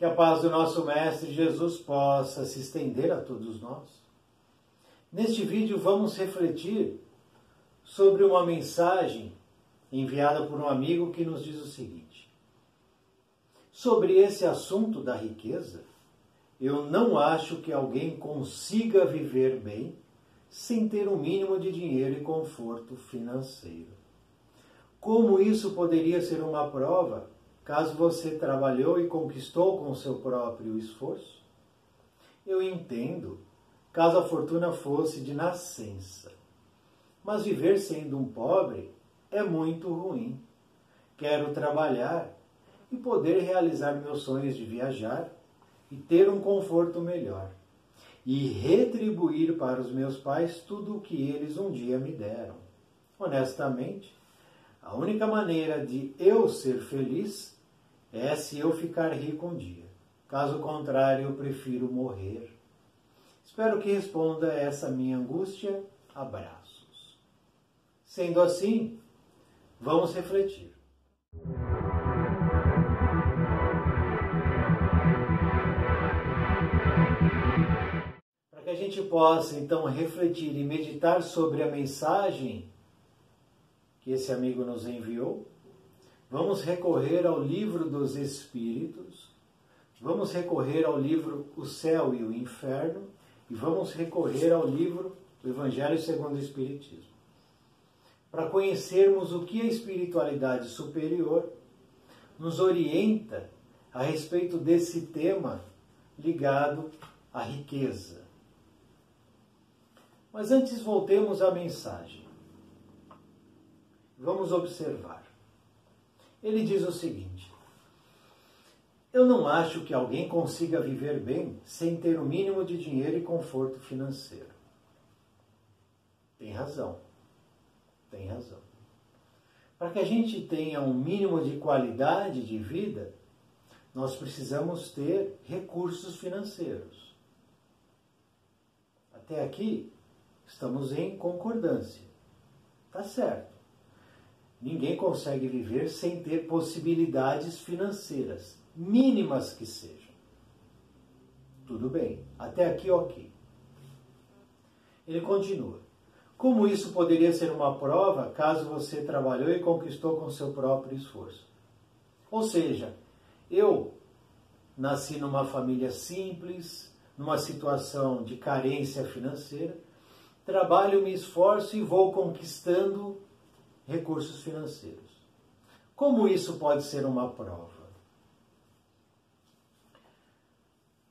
Que a paz do nosso Mestre Jesus possa se estender a todos nós. Neste vídeo vamos refletir sobre uma mensagem enviada por um amigo que nos diz o seguinte: sobre esse assunto da riqueza, eu não acho que alguém consiga viver bem sem ter um mínimo de dinheiro e conforto financeiro. Como isso poderia ser uma prova caso você trabalhou e conquistou com o seu próprio esforço? Eu entendo, caso a fortuna fosse de nascença. Mas viver sendo um pobre é muito ruim. Quero trabalhar e poder realizar meus sonhos de viajar e ter um conforto melhor. E retribuir para os meus pais tudo o que eles um dia me deram. Honestamente, a única maneira de eu ser feliz é se eu ficar rico um dia. Caso contrário, eu prefiro morrer. Espero que responda a essa minha angústia. Abraços. Sendo assim, vamos refletir. Para que a gente possa, então, refletir e meditar sobre a mensagem que esse amigo nos enviou, vamos recorrer ao livro dos Espíritos, vamos recorrer ao livro O Céu e o Inferno e vamos recorrer ao livro do Evangelho segundo o Espiritismo, para conhecermos o que a espiritualidade superior nos orienta a respeito desse tema ligado à riqueza. Mas antes voltemos à mensagem. Vamos observar. Ele diz o seguinte: eu não acho que alguém consiga viver bem sem ter o mínimo de dinheiro e conforto financeiro. Tem razão. Tem razão. Para que a gente tenha um mínimo de qualidade de vida, nós precisamos ter recursos financeiros. Até aqui, estamos em concordância. Tá certo. Ninguém consegue viver sem ter possibilidades financeiras, mínimas que sejam. Tudo bem, até aqui ok. Ele continua: como isso poderia ser uma prova caso você trabalhou e conquistou com seu próprio esforço? Ou seja, eu nasci numa família simples, numa situação de carência financeira, trabalho, me esforço e vou conquistando recursos financeiros. Como isso pode ser uma prova?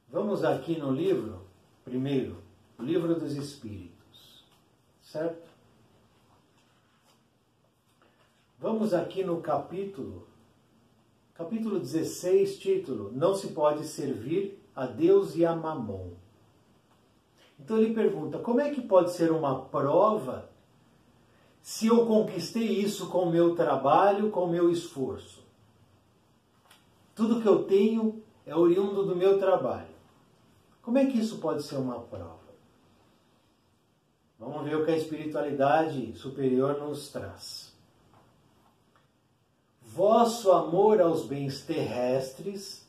Vamos aqui no livro, primeiro, o Livro dos Espíritos, certo? Vamos aqui no capítulo 16, título: Não se pode servir a Deus e a Mamon. Então ele pergunta: como é que pode ser uma prova se eu conquistei isso com o meu trabalho, com o meu esforço? Tudo que eu tenho é oriundo do meu trabalho. Como é que isso pode ser uma prova? Vamos ver o que a espiritualidade superior nos traz. Vosso amor aos bens terrestres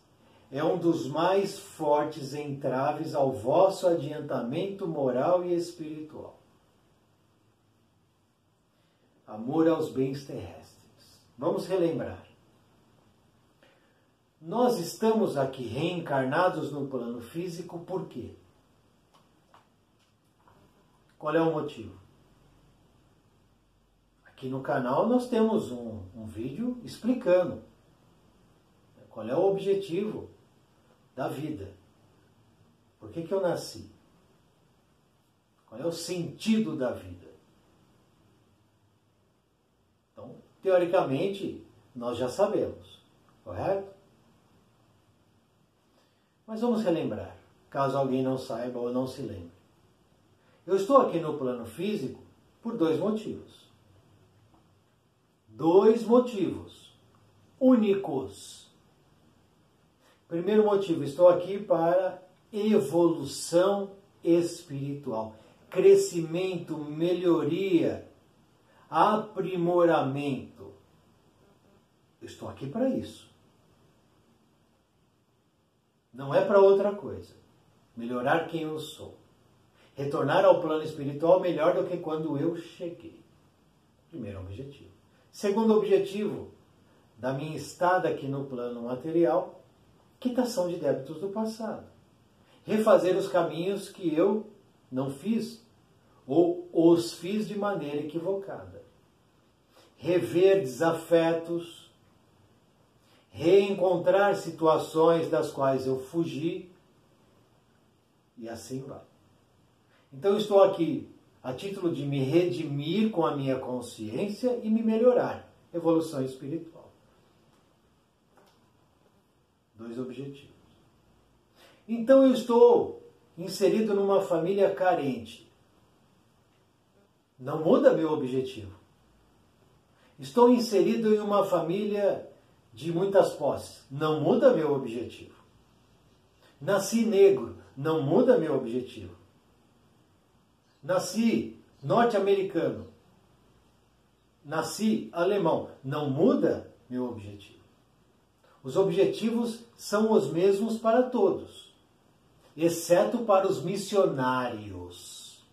é um dos mais fortes entraves ao vosso adiantamento moral e espiritual. Amor aos bens terrestres. Vamos relembrar. Nós estamos aqui reencarnados no plano físico por quê? Qual é o motivo? Aqui no canal nós temos um vídeo explicando qual é o objetivo da vida. Por que eu nasci? Qual é o sentido da vida? Então, teoricamente, nós já sabemos, correto? Mas vamos relembrar, caso alguém não saiba ou não se lembre. Eu estou aqui no plano físico por dois motivos. Dois motivos únicos. Primeiro motivo, estou aqui para evolução espiritual, crescimento, melhoria, aprimoramento. Eu estou aqui para isso. Não é para outra coisa. Melhorar quem eu sou. Retornar ao plano espiritual melhor do que quando eu cheguei. Primeiro objetivo. Segundo objetivo da minha estada aqui no plano material, quitação de débitos do passado. Refazer os caminhos que eu não fiz ou os fiz de maneira equivocada. Rever desafetos, reencontrar situações das quais eu fugi e assim vai. Então eu estou aqui a título de me redimir com a minha consciência e me melhorar. Evolução espiritual. 2 objetivos. Então eu estou inserido numa família carente. Não muda meu objetivo. Estou inserido em uma família de muitas posses. Não muda meu objetivo. Nasci negro. Não muda meu objetivo. Nasci norte-americano. Nasci alemão. Não muda meu objetivo. Os objetivos são os mesmos para todos, exceto para os missionários.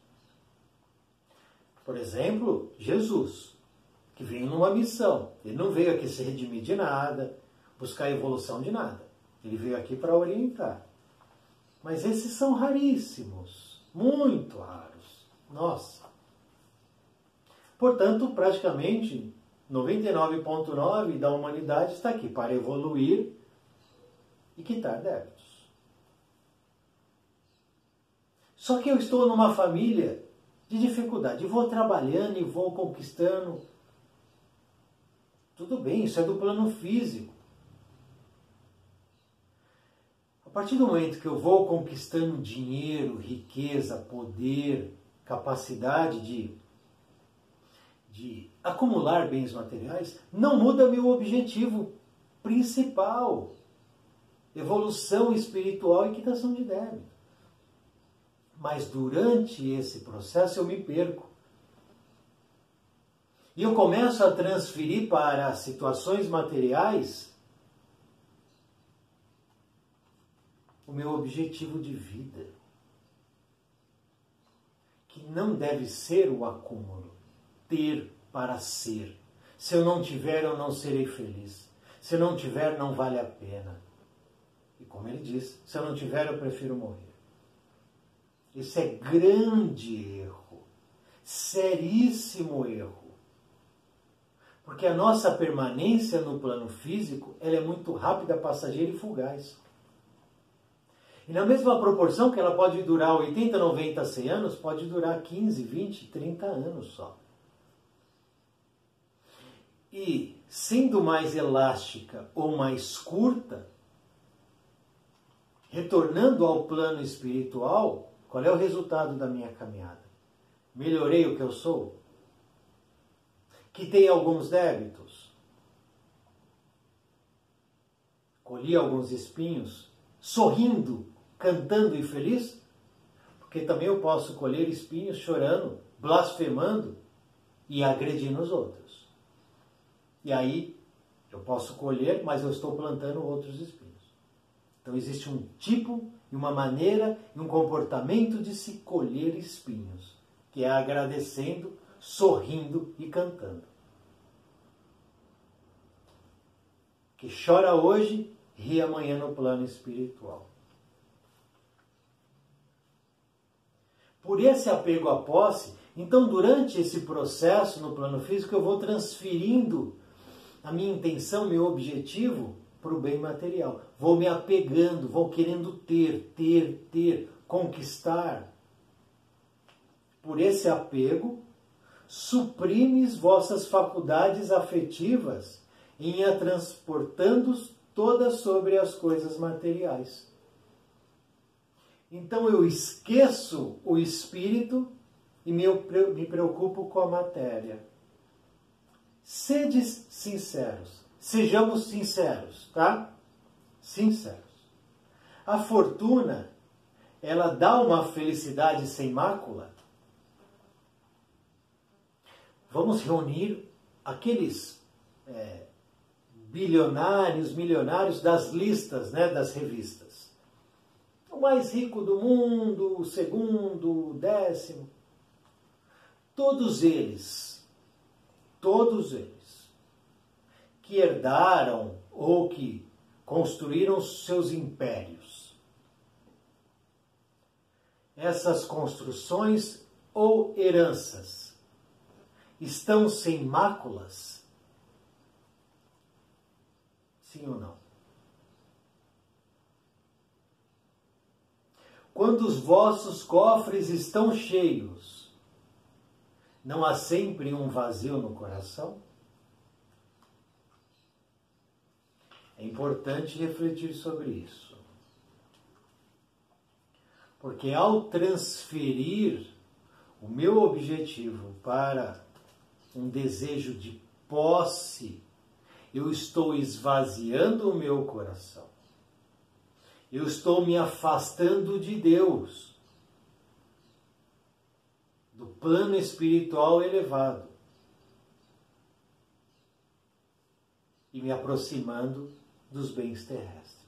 Por exemplo, Jesus, que veio numa missão. Ele não veio aqui se redimir de nada, buscar evolução de nada. Ele veio aqui para orientar. Mas esses são raríssimos, muito raros. Nossa! Portanto, praticamente 99,9% da humanidade está aqui para evoluir e quitar débitos. Só que eu estou numa família de dificuldade. Vou trabalhando e vou conquistando. Tudo bem, isso é do plano físico. A partir do momento que eu vou conquistando dinheiro, riqueza, poder, capacidade de acumular bens materiais, não muda meu objetivo principal. Evolução espiritual e quitação de débito. Mas durante esse processo eu me perco. E eu começo a transferir para situações materiais o meu objetivo de vida. Que não deve ser o acúmulo. Ter para ser. Se eu não tiver, eu não serei feliz. Se eu não tiver, não vale a pena. E como ele diz, se eu não tiver, eu prefiro morrer. Esse é grande erro. Seríssimo erro. Porque a nossa permanência no plano físico, ela é muito rápida, passageira e fugaz. E na mesma proporção que ela pode durar 80, 90, 100 anos, pode durar 15, 20, 30 anos só. E, sendo mais elástica ou mais curta, retornando ao plano espiritual, qual é o resultado da minha caminhada? Melhorei o que eu sou? Quitei alguns débitos? Colhi alguns espinhos? Sorrindo, cantando e feliz? Porque também eu posso colher espinhos chorando, blasfemando e agredindo os outros. E aí eu posso colher, mas eu estou plantando outros espinhos. Então existe um tipo e uma maneira e um comportamento de se colher espinhos, que é agradecendo, sorrindo e cantando. Que chora hoje, ri amanhã no plano espiritual. Por esse apego à posse, então durante esse processo no plano físico eu vou transferindo a minha intenção, meu objetivo para o bem material. Vou me apegando, vou querendo ter, conquistar. Por esse apego, suprimes vossas faculdades afetivas em a transportando todas sobre as coisas materiais. Então eu esqueço o espírito e me preocupo com a matéria. Sedes sinceros. Sejamos sinceros, tá? Sinceros. A fortuna, ela dá uma felicidade sem mácula? Vamos reunir aqueles bilionários, milionários das listas, né, das revistas. mais rico do mundo, o segundo, o 10º. Todos eles, que herdaram ou que construíram seus impérios, essas construções ou heranças estão sem máculas? Sim ou não? Quando os vossos cofres estão cheios, não há sempre um vazio no coração? É importante refletir sobre isso. Porque ao transferir o meu objetivo para um desejo de posse, eu estou esvaziando o meu coração. Eu estou me afastando de Deus, do plano espiritual elevado, e me aproximando dos bens terrestres.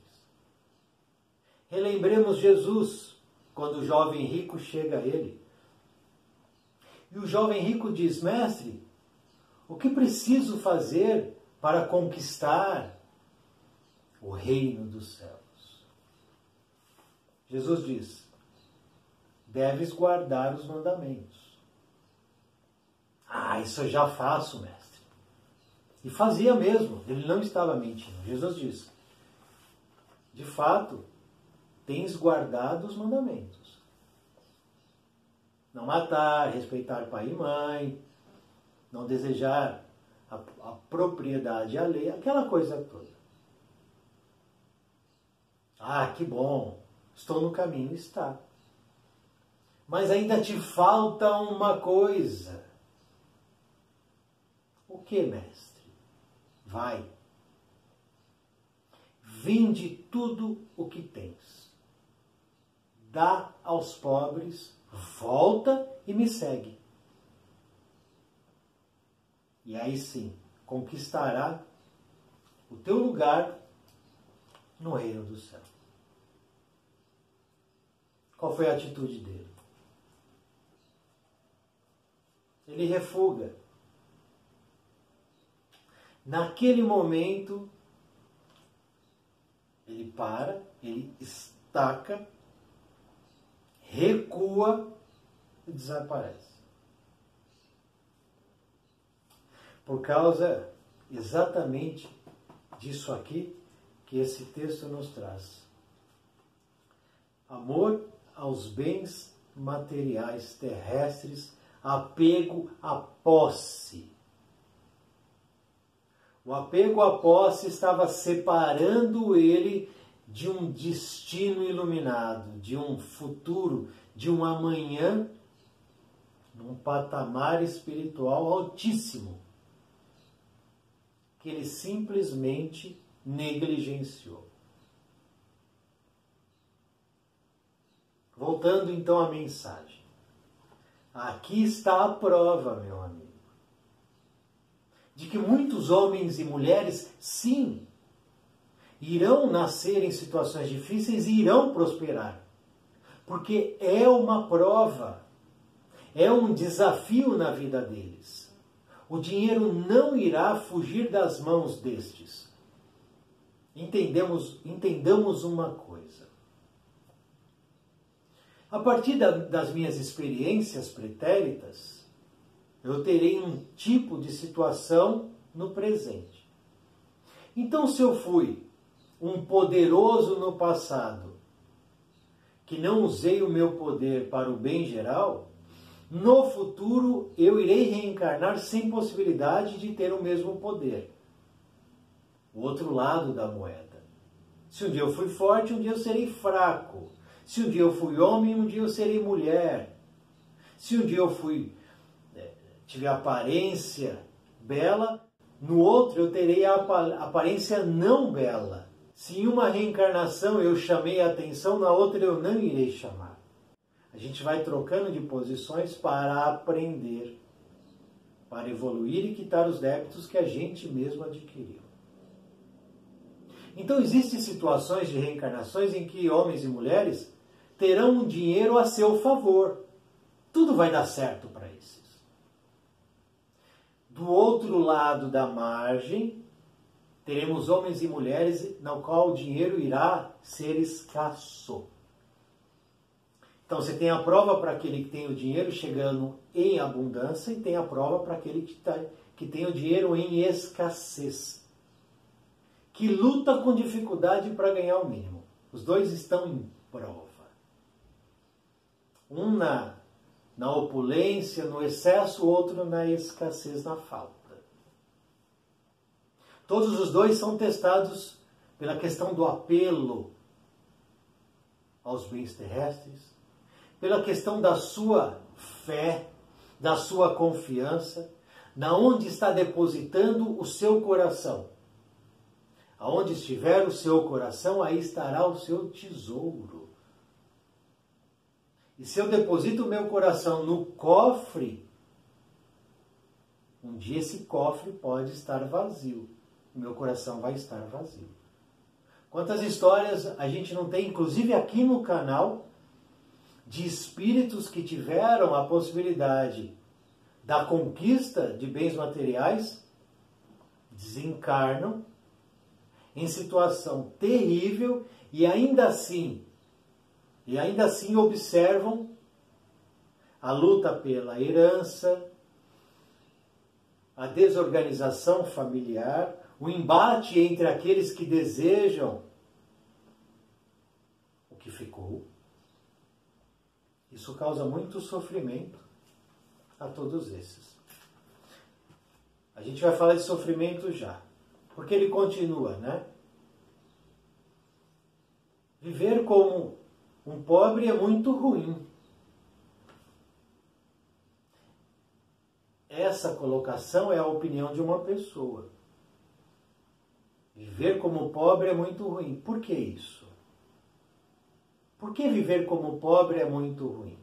Relembremos Jesus, quando o jovem rico chega a ele. E o jovem rico diz: mestre, o que preciso fazer para conquistar o reino dos céus? Jesus diz: deves guardar os mandamentos. Ah, isso eu já faço, mestre. E fazia mesmo, ele não estava mentindo. Jesus diz: de fato, tens guardado os mandamentos. Não matar, respeitar pai e mãe, não desejar a propriedade alheia, aquela coisa toda. Ah, que bom, estou no caminho, está. Mas ainda te falta uma coisa. O que, mestre? Vai. Vende tudo o que tens. Dá aos pobres, volta e me segue. E aí sim, conquistará o teu lugar no reino do céu. Qual foi a atitude dele? Ele refuga. Naquele momento, ele para, ele estaca, recua e desaparece. Por causa exatamente disso aqui que esse texto nos traz. Amor aos bens materiais terrestres, apego à posse. O apego à posse estava separando ele de um destino iluminado, de um futuro, de um amanhã, num patamar espiritual altíssimo, que ele simplesmente negligenciou. Voltando então à mensagem. Aqui está a prova, meu amigo, de que muitos homens e mulheres, sim, irão nascer em situações difíceis e irão prosperar. Porque é uma prova, é um desafio na vida deles. O dinheiro não irá fugir das mãos destes. Entendamos uma coisa. A partir das minhas experiências pretéritas, eu terei um tipo de situação no presente. Então, se eu fui um poderoso no passado, que não usei o meu poder para o bem geral, no futuro eu irei reencarnar sem possibilidade de ter o mesmo poder. O outro lado da moeda. Se um dia eu fui forte, um dia eu serei fraco. Se um dia eu fui homem, um dia eu serei mulher. Se um dia eu tive aparência bela, no outro eu terei a aparência não bela. Se em uma reencarnação eu chamei a atenção, na outra eu não irei chamar. A gente vai trocando de posições para aprender, para evoluir e quitar os débitos que a gente mesmo adquiriu. Então existem situações de reencarnações em que homens e mulheres terão o dinheiro a seu favor. Tudo vai dar certo para esses. Do outro lado da margem, teremos homens e mulheres no qual o dinheiro irá ser escasso. Então você tem a prova para aquele que tem o dinheiro chegando em abundância e tem a prova para aquele que tem o dinheiro em escassez. Que luta com dificuldade para ganhar o mínimo. Os dois estão em prova. Um na opulência, no excesso, o outro na escassez, na falta. Todos os dois são testados pela questão do apelo aos bens terrestres, pela questão da sua fé, da sua confiança, na onde está depositando o seu coração. Aonde estiver o seu coração, aí estará o seu tesouro. E se eu deposito o meu coração no cofre, um dia esse cofre pode estar vazio. O meu coração vai estar vazio. Quantas histórias a gente não tem, inclusive aqui no canal, de espíritos que tiveram a possibilidade da conquista de bens materiais, desencarnam em situação terrível e ainda assim observam a luta pela herança, a desorganização familiar, o embate entre aqueles que desejam o que ficou. Isso causa muito sofrimento a todos esses. A gente vai falar de sofrimento já, porque ele continua, né? Viver como um pobre é muito ruim. Essa colocação é a opinião de uma pessoa. Viver como pobre é muito ruim. Por que isso? Por que viver como pobre é muito ruim?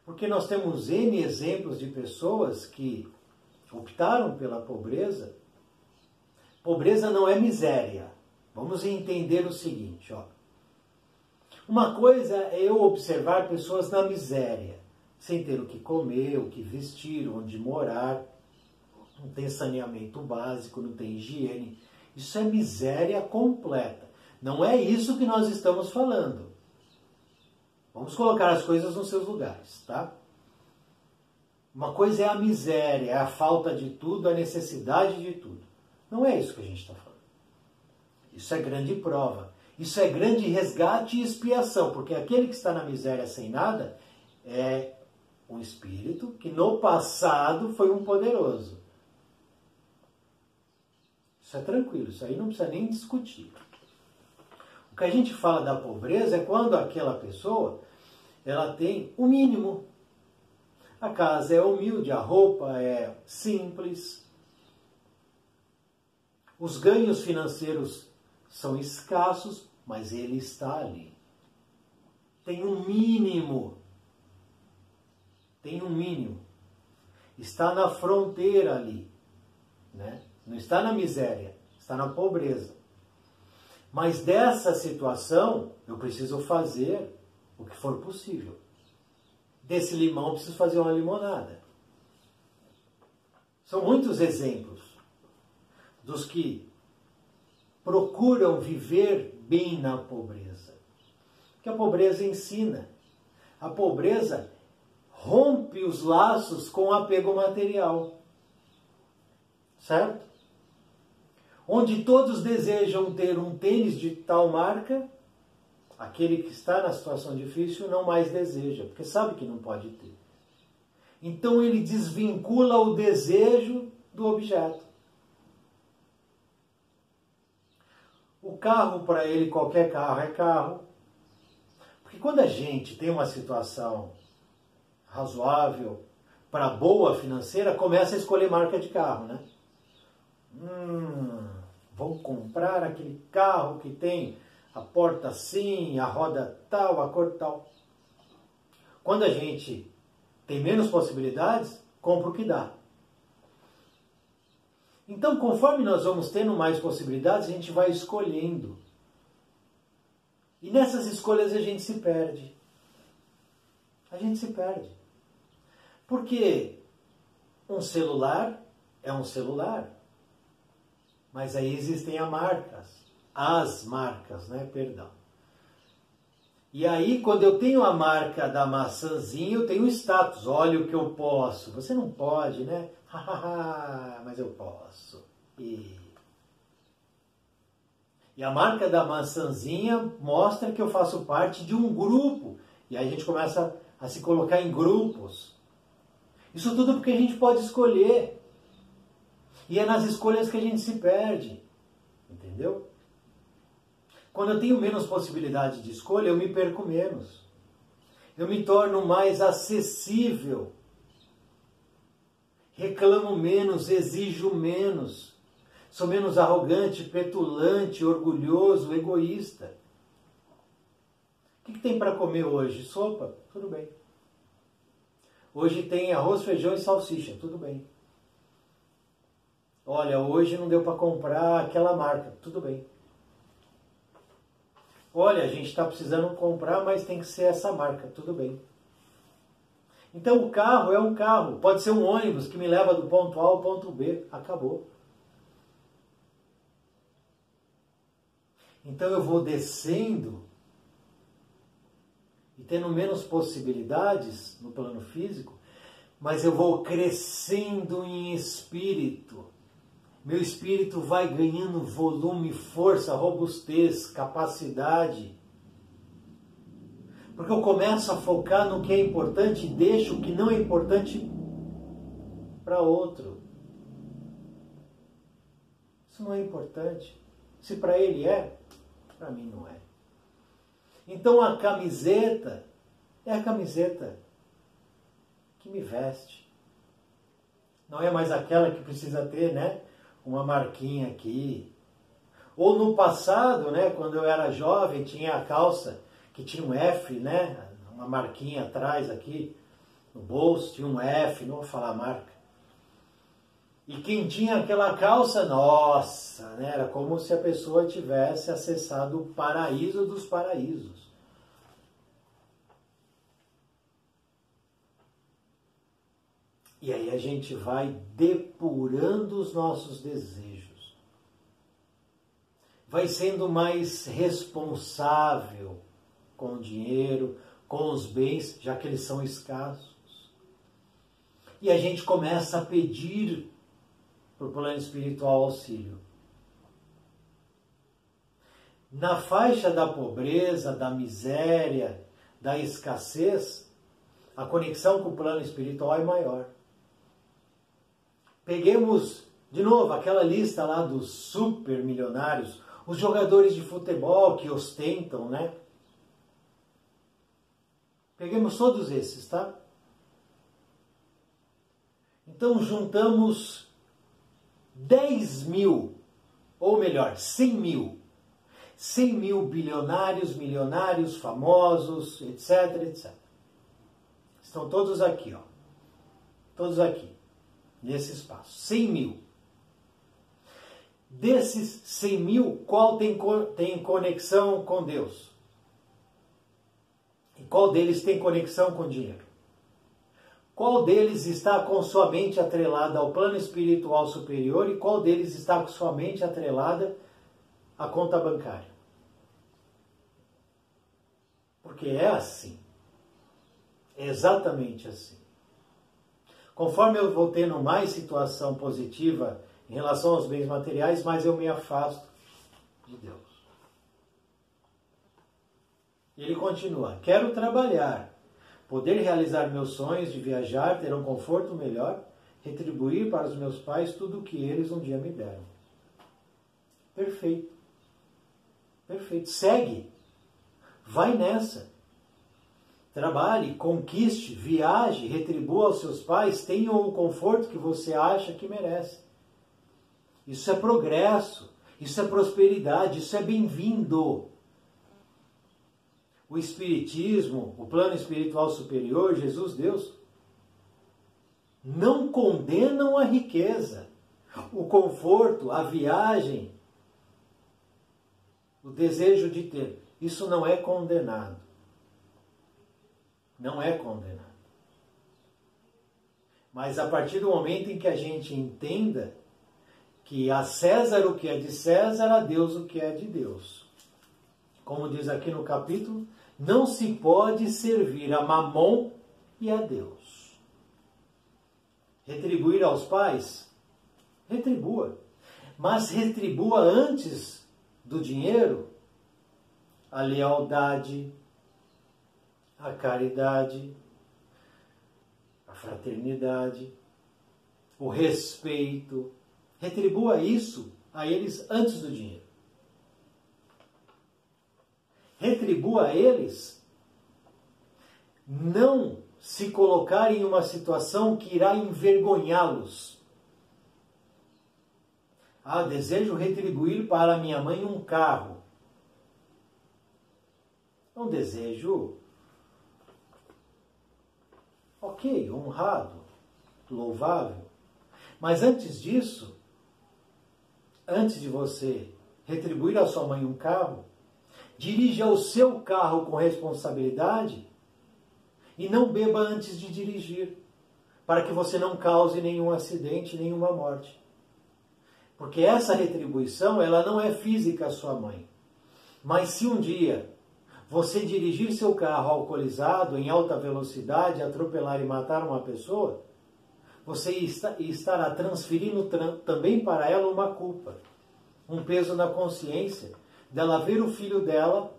Porque nós temos N exemplos de pessoas que optaram pela pobreza. Pobreza não é miséria. Vamos entender o seguinte, ó. Uma coisa é eu observar pessoas na miséria, sem ter o que comer, o que vestir, onde morar, não tem saneamento básico, não tem higiene. Isso é miséria completa. Não é isso que nós estamos falando. Vamos colocar as coisas nos seus lugares, tá? Uma coisa é a miséria, é a falta de tudo, a necessidade de tudo. Não é isso que a gente está falando. Isso é grande prova. Isso é grande resgate e expiação, porque aquele que está na miséria sem nada é um espírito que no passado foi um poderoso. Isso é tranquilo, isso aí não precisa nem discutir. O que a gente fala da pobreza é quando aquela pessoa ela tem o mínimo. A casa é humilde, a roupa é simples, os ganhos financeiros são escassos, mas ele está ali. Tem um mínimo. Tem um mínimo. Está na fronteira ali, né? Não está na miséria, está na pobreza. Mas dessa situação, eu preciso fazer o que for possível. Desse limão, eu preciso fazer uma limonada. São muitos exemplos dos que procuram viver bem na pobreza. Porque a pobreza ensina. A pobreza rompe os laços com o apego material. Certo? Onde todos desejam ter um tênis de tal marca, aquele que está na situação difícil não mais deseja, porque sabe que não pode ter. Então ele desvincula o desejo do objeto. O carro, para ele, qualquer carro é carro. Porque quando a gente tem uma situação razoável para boa financeira, começa a escolher marca de carro, né? Vou comprar aquele carro que tem a porta assim, a roda tal, a cor tal. Quando a gente tem menos possibilidades, compra o que dá. Então, conforme nós vamos tendo mais possibilidades, a gente vai escolhendo. E nessas escolhas a gente se perde. A gente se perde. Porque um celular é um celular. Mas aí existem as marcas, né? Perdão. E aí, quando eu tenho a marca da maçãzinha, eu tenho status. Olha o que eu posso. Você não pode, né? Mas eu posso. E a marca da maçãzinha mostra que eu faço parte de um grupo. E aí a gente começa a se colocar em grupos. Isso tudo porque a gente pode escolher. E é nas escolhas que a gente se perde. Entendeu? Quando eu tenho menos possibilidade de escolha, eu me perco menos. Eu me torno mais acessível. Reclamo menos, exijo menos. Sou menos arrogante, petulante, orgulhoso, egoísta. O que tem para comer hoje? Sopa? Tudo bem. Hoje tem arroz, feijão e salsicha. Tudo bem. Olha, hoje não deu para comprar aquela marca. Tudo bem. Olha, a gente está precisando comprar, mas tem que ser essa marca. Tudo bem. Então o carro é um carro. Pode ser um ônibus que me leva do ponto A ao ponto B. Acabou. Então eu vou descendo e tendo menos possibilidades no plano físico, mas eu vou crescendo em espírito. Meu espírito vai ganhando volume, força, robustez, capacidade. Porque eu começo a focar no que é importante e deixo o que não é importante para outro. Isso não é importante. Se para ele é, para mim não é. Então a camiseta é a camiseta que me veste. Não é mais aquela que precisa ter, né, uma marquinha aqui. Ou no passado, né, quando eu era jovem, tinha a calça que tinha um F, né, uma marquinha atrás aqui, no bolso tinha um F, não vou falar a marca. E quem tinha aquela calça, nossa, né, era como se a pessoa tivesse acessado o paraíso dos paraísos. E aí a gente vai depurando os nossos desejos. Vai sendo mais responsável com o dinheiro, com os bens, já que eles são escassos. E a gente começa a pedir para o plano espiritual auxílio. Na faixa da pobreza, da miséria, da escassez, a conexão com o plano espiritual é maior. Peguemos, de novo, aquela lista lá dos super milionários, os jogadores de futebol que ostentam, né? Peguemos todos esses, tá? Então juntamos 10 mil, ou melhor, 100 mil. 100 mil bilionários, milionários, famosos, etc, etc. Estão todos aqui, ó. Todos aqui, nesse espaço. 100 mil. Desses 100 mil, qual tem conexão com Deus? E qual deles tem conexão com dinheiro? Qual deles está com sua mente atrelada ao plano espiritual superior e qual deles está com sua mente atrelada à conta bancária? Porque é assim. É exatamente assim. Conforme eu vou tendo mais situação positiva em relação aos bens materiais, mais eu me afasto de Deus. E ele continua: quero trabalhar, poder realizar meus sonhos de viajar, ter um conforto melhor, retribuir para os meus pais tudo o que eles um dia me deram. Perfeito. Perfeito. Segue. Vai nessa. Trabalhe, conquiste, viaje, retribua aos seus pais, tenha o conforto que você acha que merece. Isso é progresso, isso é prosperidade, isso é bem-vindo. O Espiritismo, o plano espiritual superior, Jesus, Deus, não condenam a riqueza, o conforto, a viagem, o desejo de ter. isso não é condenado. Não é condenado. Mas a partir do momento em que a gente entenda que a César o que é de César, a Deus o que é de Deus. Como diz aqui no capítulo, não se pode servir a Mamon e a Deus. Retribuir aos pais? Retribua. Mas retribua antes do dinheiro a lealdade, a caridade, a fraternidade, o respeito. Retribua isso a eles antes do dinheiro. Retribua a eles não se colocar em uma situação que irá envergonhá-los. Ah, desejo retribuir para minha mãe um carro. É um desejo, ok, honrado, louvável. Mas antes disso, antes de você retribuir à sua mãe um carro, dirija o seu carro com responsabilidade e não beba antes de dirigir, para que você não cause nenhum acidente, nenhuma morte. Porque essa retribuição, ela não é física à sua mãe. Mas se um dia você dirigir seu carro alcoolizado, em alta velocidade, atropelar e matar uma pessoa, você estará transferindo também para ela uma culpa, um peso na consciência dela ver o filho dela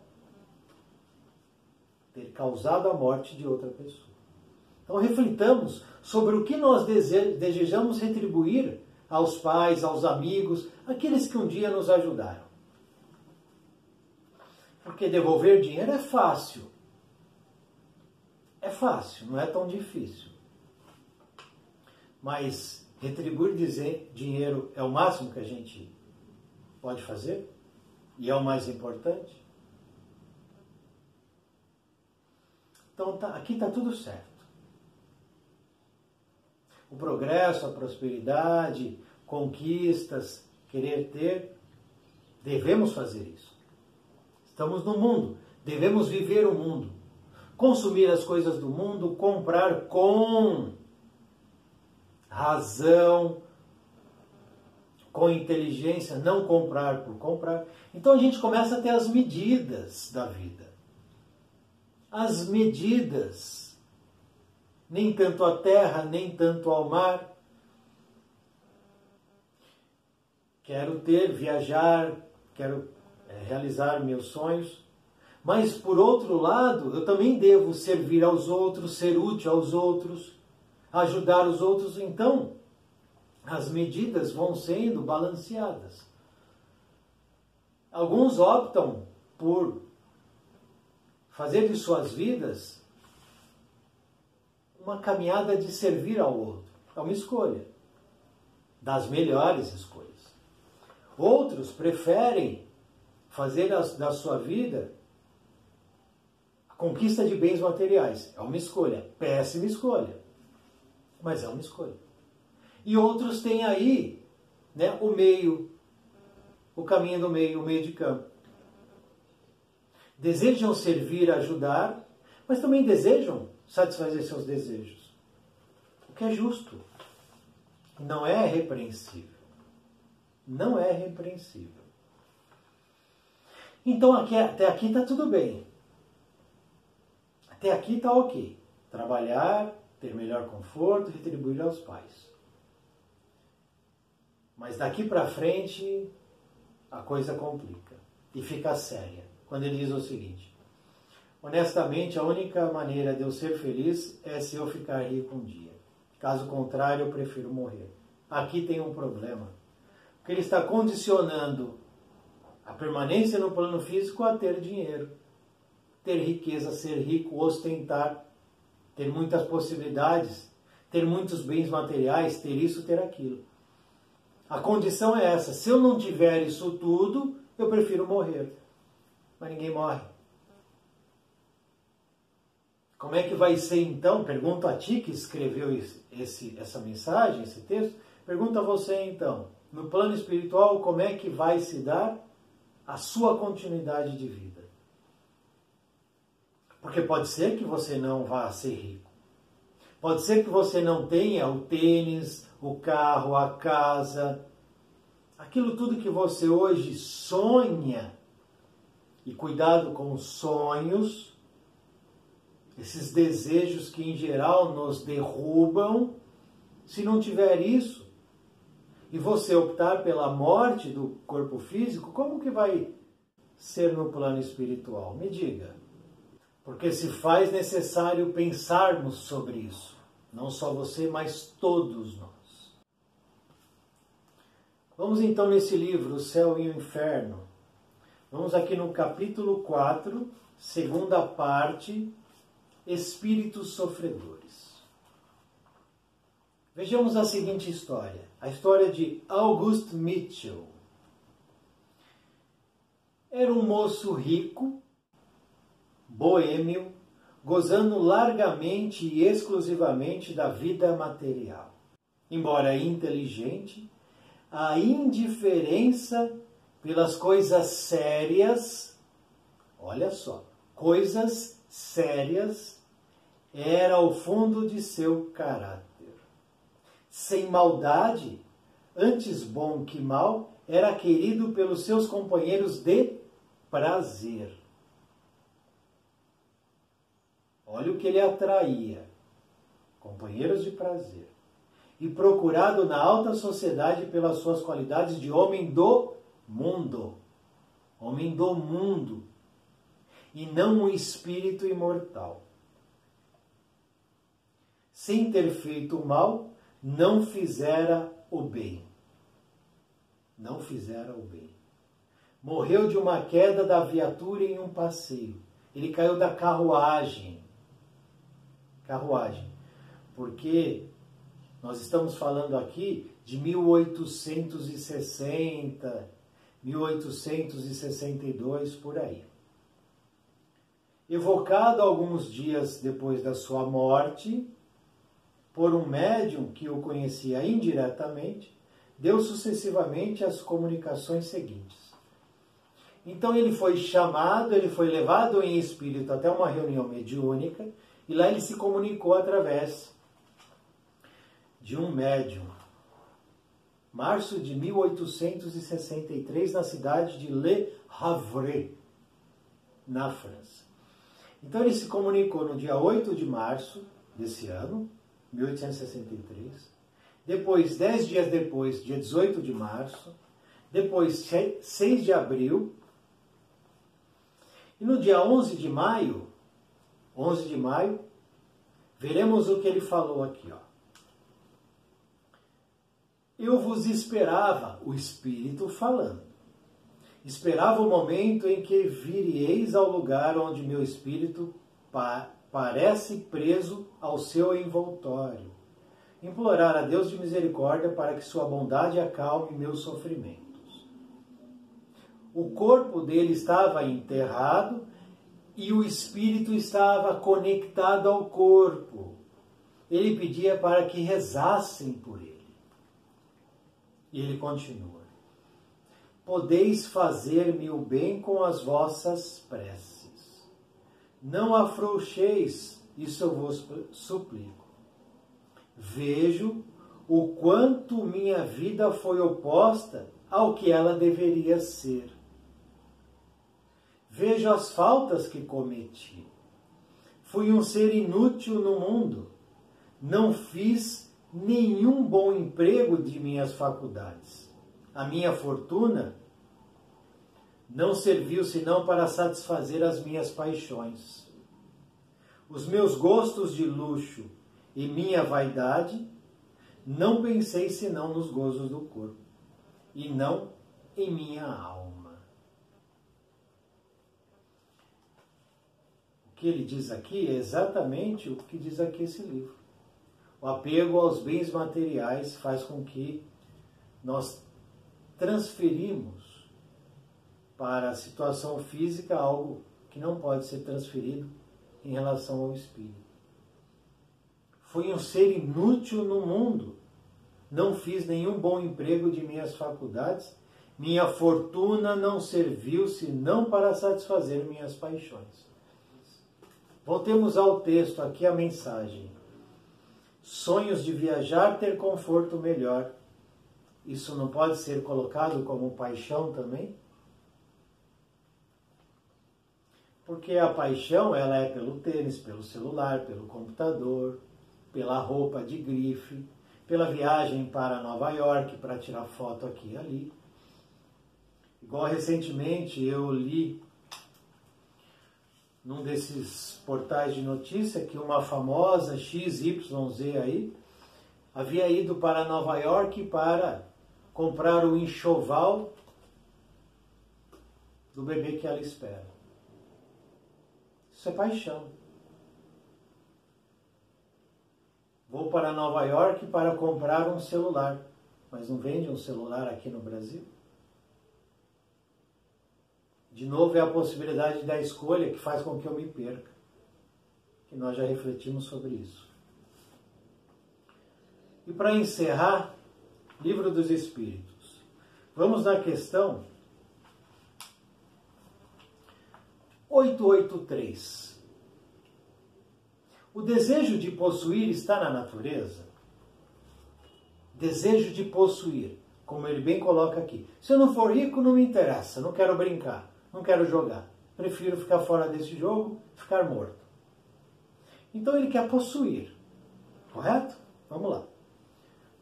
ter causado a morte de outra pessoa. Então reflitamos sobre o que nós desejamos retribuir aos pais, aos amigos, aqueles que um dia nos ajudaram. Porque devolver dinheiro é fácil. É fácil, não é tão difícil. Mas retribuir dinheiro é o máximo que a gente pode fazer? E é o mais importante? Então aqui está tudo certo. O progresso, a prosperidade, conquistas, querer ter, devemos fazer isso. Estamos no mundo, devemos viver o mundo. Consumir as coisas do mundo, comprar com razão, com inteligência, não comprar por comprar. Então a gente começa a ter as medidas da vida. As medidas. Nem tanto à terra, nem tanto ao mar. Quero viajar, quero realizar meus sonhos. Mas, por outro lado, eu também devo servir aos outros, ser útil aos outros, ajudar os outros. Então, as medidas vão sendo balanceadas. Alguns optam por fazer de suas vidas uma caminhada de servir ao outro. É uma escolha, das melhores escolhas. Outros preferem fazer da sua vida a conquista de bens materiais. É uma escolha, péssima escolha, mas é uma escolha. E outros têm aí, né, o meio, o caminho do meio, o meio de campo. Desejam servir, ajudar, mas também desejam satisfazer seus desejos. O que é justo. Não é repreensível. Não é repreensível. Então até aqui está tudo bem. Até aqui está ok. Trabalhar, ter melhor conforto, retribuir aos pais. Mas daqui para frente a coisa complica e fica séria. Quando ele diz o seguinte: honestamente, a única maneira de eu ser feliz é se eu ficar rico um dia. Caso contrário, eu prefiro morrer. Aqui tem um problema. Porque ele está condicionando a permanência no plano físico a ter dinheiro, ter riqueza, ser rico, ostentar, ter muitas possibilidades, ter muitos bens materiais, ter isso, ter aquilo. A condição é essa: se eu não tiver isso tudo, eu prefiro morrer. Mas ninguém morre. Como é que vai ser então? Pergunto a ti que escreveu essa mensagem, esse texto. Pergunto a você então, no plano espiritual, como é que vai se dar a sua continuidade de vida? Porque pode ser que você não vá ser rico. Pode ser que você não tenha o tênis, o carro, a casa, aquilo tudo que você hoje sonha. E cuidado com os sonhos, esses desejos que em geral nos derrubam. Se não tiver isso, e você optar pela morte do corpo físico, como que vai ser no plano espiritual? Me diga. Porque se faz necessário pensarmos sobre isso. Não só você, mas todos nós. Vamos então nesse livro, O Céu e o Inferno. Vamos aqui no capítulo 4, segunda parte, Espíritos Sofredores. Vejamos a seguinte história. A história de August Mitchell. Era um moço rico, boêmio, gozando largamente e exclusivamente da vida material. Embora inteligente, a indiferença pelas coisas sérias, olha só, coisas sérias, era o fundo de seu caráter. Sem maldade, antes bom que mal, era querido pelos seus companheiros de prazer. Olha o que ele atraía, companheiros de prazer. E procurado na alta sociedade pelas suas qualidades de homem do mundo. Homem do mundo. E não um espírito imortal. Sem ter feito o mal, não fizera o bem. Não fizera o bem. Morreu de uma queda da viatura em um passeio. Ele caiu da carruagem. Carruagem. Porque nós estamos falando aqui de 1860, 1862, por aí. Evocado alguns dias depois da sua morte, por um médium que o conhecia indiretamente, deu sucessivamente as comunicações seguintes. Então ele foi chamado, ele foi levado em espírito até uma reunião mediúnica, e lá ele se comunicou através de um médium. Março de 1863, na cidade de Le Havre, na França. Então ele se comunicou no dia 8 de março desse ano, 1863, depois, 10 dias depois, dia 18 de março, depois 6 de abril, e no dia 11 de maio, veremos o que ele falou aqui, ó. Eu vos esperava, o Espírito falando. Esperava o momento em que viríeis ao lugar onde meu espírito parece preso ao seu envoltório. Implorar a Deus de misericórdia para que sua bondade acalme meus sofrimentos. O corpo dele estava enterrado e o espírito estava conectado ao corpo. Ele pedia para que rezassem por ele. E ele continua. Podeis fazer-me o bem com as vossas preces. Não afrouxeis, isso eu vos suplico. Vejo o quanto minha vida foi oposta ao que ela deveria ser. Vejo as faltas que cometi. Fui um ser inútil no mundo. Não fiz nenhum bom emprego de minhas faculdades. A minha fortuna não serviu senão para satisfazer as minhas paixões. Os meus gostos de luxo e minha vaidade, não pensei senão nos gozos do corpo, e não em minha alma. O que ele diz aqui é exatamente o que diz aqui esse livro. O apego aos bens materiais faz com que nós transferimos para a situação física algo que não pode ser transferido em relação ao espírito. Fui um ser inútil no mundo. Não fiz nenhum bom emprego de minhas faculdades. Minha fortuna não serviu senão para satisfazer minhas paixões. Voltemos ao texto, aqui a mensagem. Sonhos de viajar, ter conforto melhor. Isso não pode ser colocado como paixão também? Porque a paixão, ela é pelo tênis, pelo celular, pelo computador, pela roupa de grife, pela viagem para Nova York para tirar foto aqui e ali. Igual recentemente eu li num desses portais de notícia que uma famosa XYZ aí havia ido para Nova York para comprar o enxoval do bebê que ela espera. Isso é paixão. Vou para Nova York para comprar um celular, mas não vende um celular aqui no Brasil? De novo, é a possibilidade da escolha que faz com que eu me perca. Que nós já refletimos sobre isso. E para encerrar, Livro dos Espíritos. Vamos na questão 883. O desejo de possuir está na natureza? Desejo de possuir, como ele bem coloca aqui. Se eu não for rico, não me interessa, não quero brincar. Não quero jogar. Prefiro ficar fora desse jogo, ficar morto. Então ele quer possuir. Correto? Vamos lá.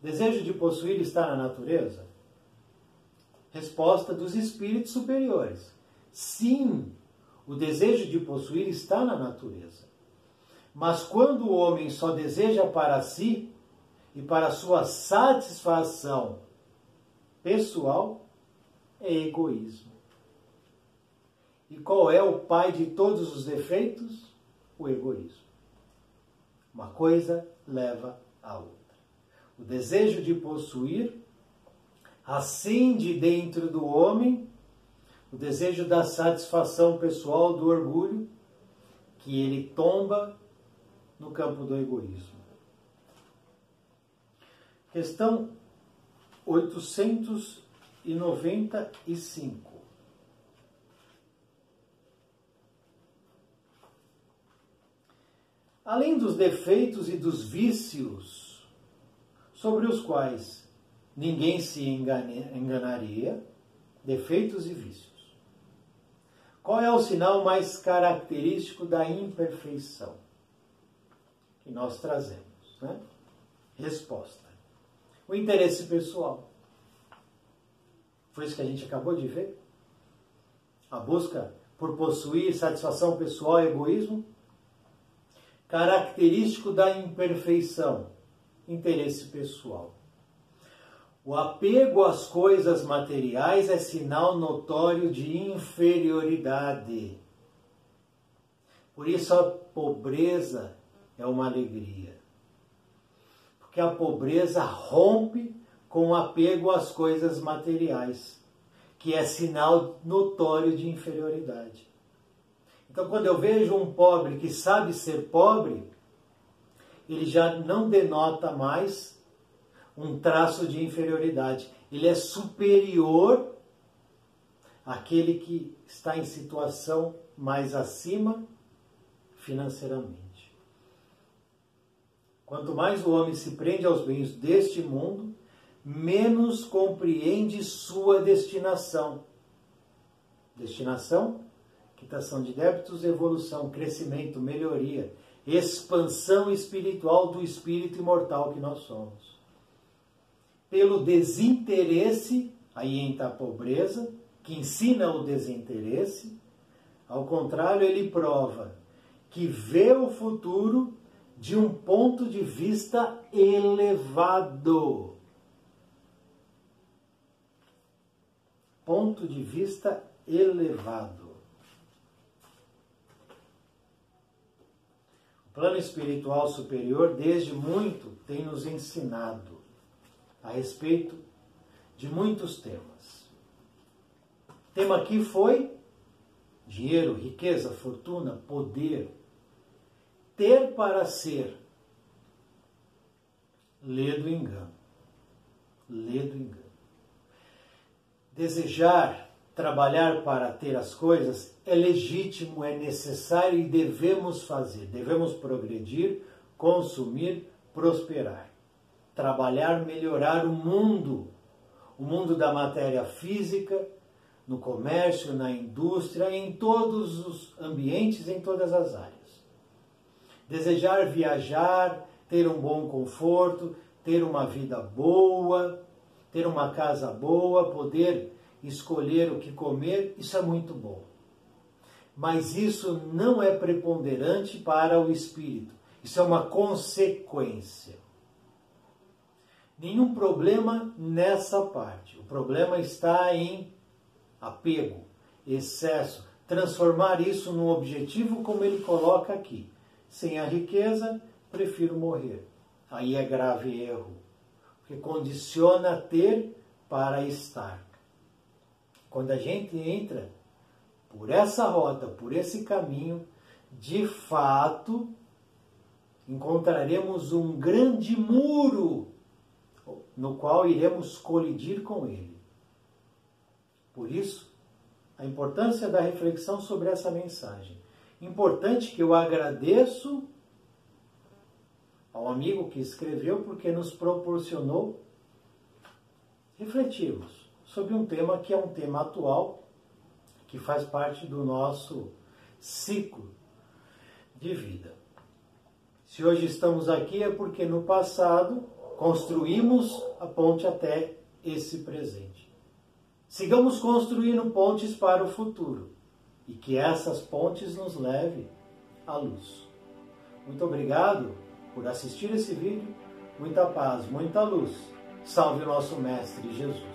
Desejo de possuir está na natureza? Resposta dos espíritos superiores. Sim, o desejo de possuir está na natureza. Mas quando o homem só deseja para si e para sua satisfação pessoal, é egoísmo. E qual é o pai de todos os defeitos? O egoísmo. Uma coisa leva à outra. O desejo de possuir acende dentro do homem o desejo da satisfação pessoal, do orgulho, que ele tomba no campo do egoísmo. Questão 895. Além dos defeitos e dos vícios, sobre os quais ninguém se enganaria, defeitos e vícios. Qual é o sinal mais característico da imperfeição que nós trazemos, né? Resposta: o interesse pessoal. Foi isso que a gente acabou de ver? A busca por possuir satisfação pessoal e egoísmo. Característico da imperfeição, interesse pessoal. O apego às coisas materiais é sinal notório de inferioridade. Por isso a pobreza é uma alegria. Porque a pobreza rompe com o apego às coisas materiais, que é sinal notório de inferioridade. Então, quando eu vejo um pobre que sabe ser pobre, ele já não denota mais um traço de inferioridade. Ele é superior àquele que está em situação mais acima financeiramente. Quanto mais o homem se prende aos bens deste mundo, menos compreende sua destinação. Destinação? Quitação de débitos, evolução, crescimento, melhoria, expansão espiritual do espírito imortal que nós somos. Pelo desinteresse, aí entra a pobreza, que ensina o desinteresse. Ao contrário, ele prova que vê o futuro de um ponto de vista elevado. Ponto de vista elevado. O plano espiritual superior, desde muito, tem nos ensinado a respeito de muitos temas. O tema aqui foi dinheiro, riqueza, fortuna, poder. Ter para ser. Lê do engano. Lê do engano. Desejar trabalhar para ter as coisas é legítimo, é necessário e devemos fazer. Devemos progredir, consumir, prosperar. Trabalhar, melhorar o mundo da matéria física, no comércio, na indústria, em todos os ambientes, em todas as áreas. Desejar viajar, ter um bom conforto, ter uma vida boa, ter uma casa boa, poder escolher o que comer, isso é muito bom. Mas isso não é preponderante para o espírito. Isso é uma consequência. Nenhum problema nessa parte. O problema está em apego, excesso, transformar isso num objetivo como ele coloca aqui. Sem a riqueza, prefiro morrer. Aí é grave erro, porque condiciona ter para estar. Quando a gente entra por essa rota, por esse caminho, de fato, encontraremos um grande muro no qual iremos colidir com ele. Por isso, a importância da reflexão sobre essa mensagem. Importante que eu agradeço ao amigo que escreveu, porque nos proporcionou refletirmos sobre um tema que é um tema atual, que faz parte do nosso ciclo de vida. Se hoje estamos aqui é porque no passado construímos a ponte até esse presente. Sigamos construindo pontes para o futuro e que essas pontes nos levem à luz. Muito obrigado por assistir esse vídeo. Muita paz, muita luz. Salve o nosso Mestre Jesus.